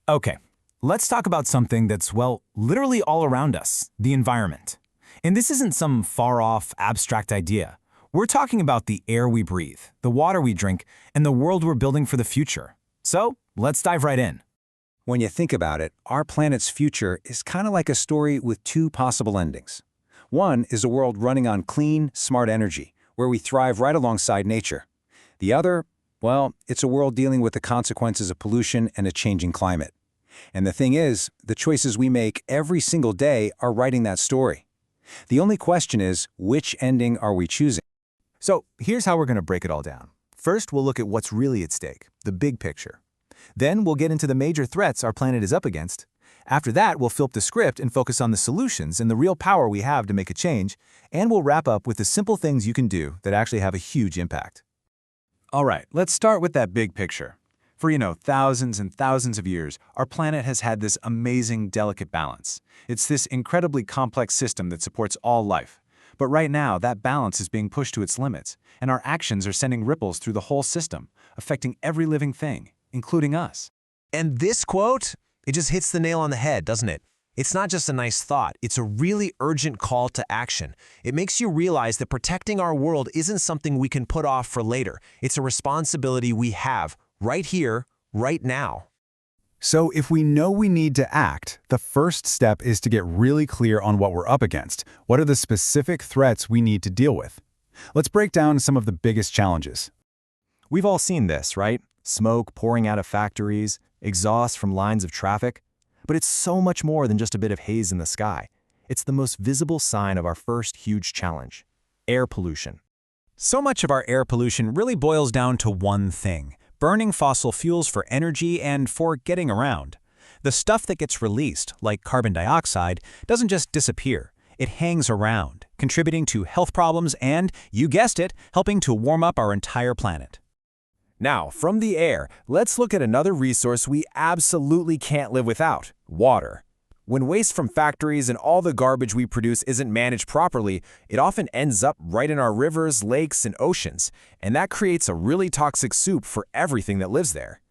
Okay, let's talk about something that's, well, literally all around us, the environment. And this isn't some far-off, abstract idea. We're talking about the air we breathe, the water we drink, and the world we're building for the future. So, let's dive right in. When you think about it, our planet's future is kind of like a story with two possible endings. One is a world running on clean, smart energy, where we thrive right alongside nature. The other, well, it's a world dealing with the consequences of pollution and a changing climate. And the thing is, the choices we make every single day are writing that story. The only question is, which ending are we choosing? So here's how we're going to break it all down. First, we'll look at what's really at stake, the big picture. Then we'll get into the major threats our planet is up against. After that, we'll flip the script and focus on the solutions and the real power we have to make a change, and we'll wrap up with the simple things you can do that actually have a huge impact. All right, let's start with that big picture. For, thousands and thousands of years, our planet has had this amazing, delicate balance. It's this incredibly complex system that supports all life. But right now, that balance is being pushed to its limits, and our actions are sending ripples through the whole system, affecting every living thing, including us. And this quote, it just hits the nail on the head, doesn't it? It's not just a nice thought, it's a really urgent call to action. It makes you realize that protecting our world isn't something we can put off for later. It's a responsibility we have right here, right now. So if we know we need to act, the first step is to get really clear on what we're up against. What are the specific threats we need to deal with? Let's break down some of the biggest challenges. We've all seen this, right? Smoke pouring out of factories, exhaust from lines of traffic. But it's so much more than just a bit of haze in the sky. It's the most visible sign of our first huge challenge: air pollution. So much of our air pollution really boils down to one thing: burning fossil fuels for energy and for getting around. The stuff that gets released, like carbon dioxide, doesn't just disappear. It hangs around, contributing to health problems and, you guessed it, helping to warm up our entire planet. Now, from the air, let's look at another resource we absolutely can't live without: water. When waste from factories and all the garbage we produce isn't managed properly, it often ends up right in our rivers, lakes, and oceans, and that creates a really toxic soup for everything that lives there.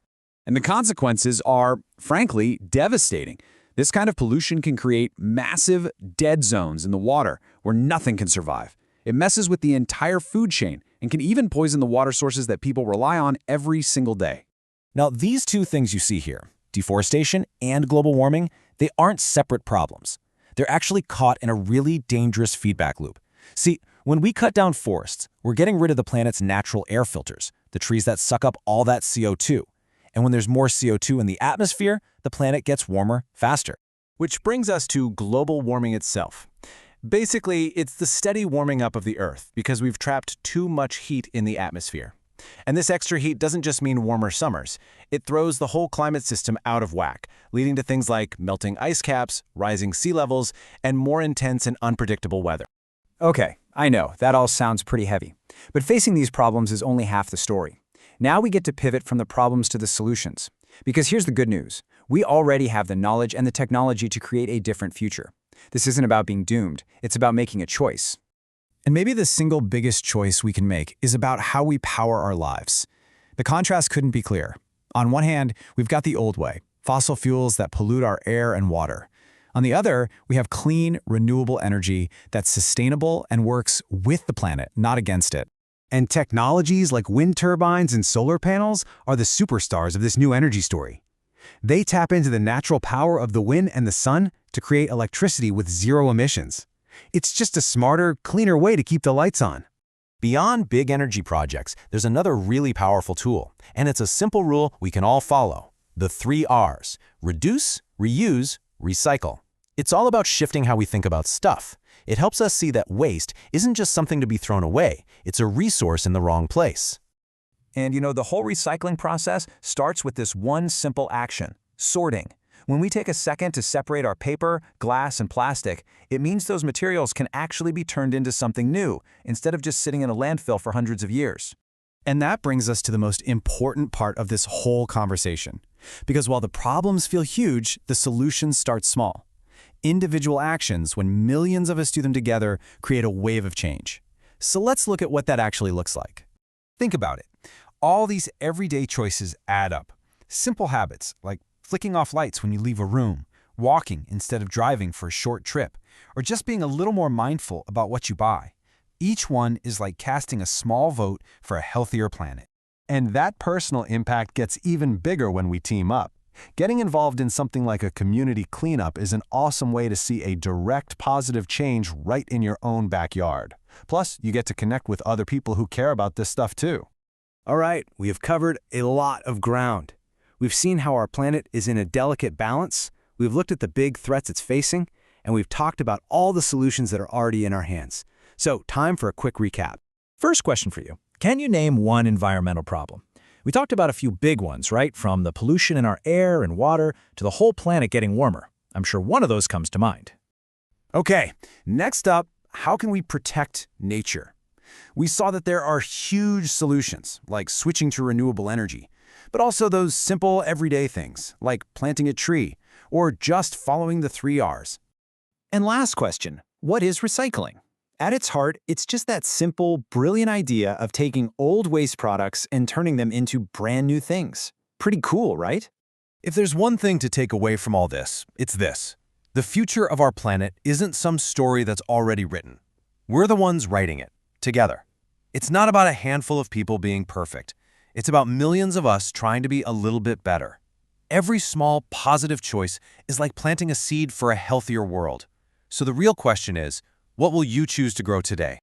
And the consequences are, frankly, devastating. This kind of pollution can create massive dead zones in the water where nothing can survive. It messes with the entire food chain and can even poison the water sources that people rely on every single day. Now, these two things you see here, deforestation and global warming, they aren't separate problems. They're actually caught in a really dangerous feedback loop. See, when we cut down forests, we're getting rid of the planet's natural air filters, the trees that suck up all that CO2. And when there's more CO2 in the atmosphere, the planet gets warmer faster. Which brings us to global warming itself. Basically, it's the steady warming up of the Earth because we've trapped too much heat in the atmosphere. And this extra heat doesn't just mean warmer summers. It throws the whole climate system out of whack, leading to things like melting ice caps, rising sea levels, and more intense and unpredictable weather. Okay, I know, that all sounds pretty heavy. But facing these problems is only half the story. Now we get to pivot from the problems to the solutions. Because here's the good news. We already have the knowledge and the technology to create a different future. This isn't about being doomed. It's about making a choice. And maybe the single biggest choice we can make is about how we power our lives. The contrast couldn't be clearer. On one hand, we've got the old way, fossil fuels that pollute our air and water. On the other, we have clean, renewable energy that's sustainable and works with the planet, not against it. And technologies like wind turbines and solar panels are the superstars of this new energy story. They tap into the natural power of the wind and the sun to create electricity with zero emissions. It's just a smarter, cleaner way to keep the lights on. Beyond big energy projects, there's another really powerful tool, and it's a simple rule we can all follow: the 3 R's: reduce, reuse, recycle. It's all about shifting how we think about stuff. It helps us see that waste isn't just something to be thrown away, it's a resource in the wrong place. And the whole recycling process starts with this one simple action: sorting. When we take a second to separate our paper, glass, and plastic, it means those materials can actually be turned into something new, instead of just sitting in a landfill for hundreds of years. And that brings us to the most important part of this whole conversation. Because while the problems feel huge, the solutions start small. Individual actions, when millions of us do them together, create a wave of change. So let's look at what that actually looks like. Think about it. All these everyday choices add up. Simple habits like flicking off lights when you leave a room, walking instead of driving for a short trip, or just being a little more mindful about what you buy. Each one is like casting a small vote for a healthier planet. And that personal impact gets even bigger when we team up. Getting involved in something like a community cleanup is an awesome way to see a direct positive change right in your own backyard. Plus, you get to connect with other people who care about this stuff too. All right, we have covered a lot of ground. We've seen how our planet is in a delicate balance, we've looked at the big threats it's facing, and we've talked about all the solutions that are already in our hands. So, time for a quick recap. First question for you. Can you name one environmental problem? We talked about a few big ones, right? From the pollution in our air and water to the whole planet getting warmer. I'm sure one of those comes to mind. Okay, next up, how can we protect nature? We saw that there are huge solutions, like switching to renewable energy, but also those simple everyday things, like planting a tree, or just following the 3 R's. And last question, what is recycling? At its heart, it's just that simple, brilliant idea of taking old waste products and turning them into brand new things. Pretty cool, right? If there's one thing to take away from all this, it's this. The future of our planet isn't some story that's already written. We're the ones writing it, together. It's not about a handful of people being perfect. It's about millions of us trying to be a little bit better. Every small, positive choice is like planting a seed for a healthier world. So the real question is, what will you choose to grow today?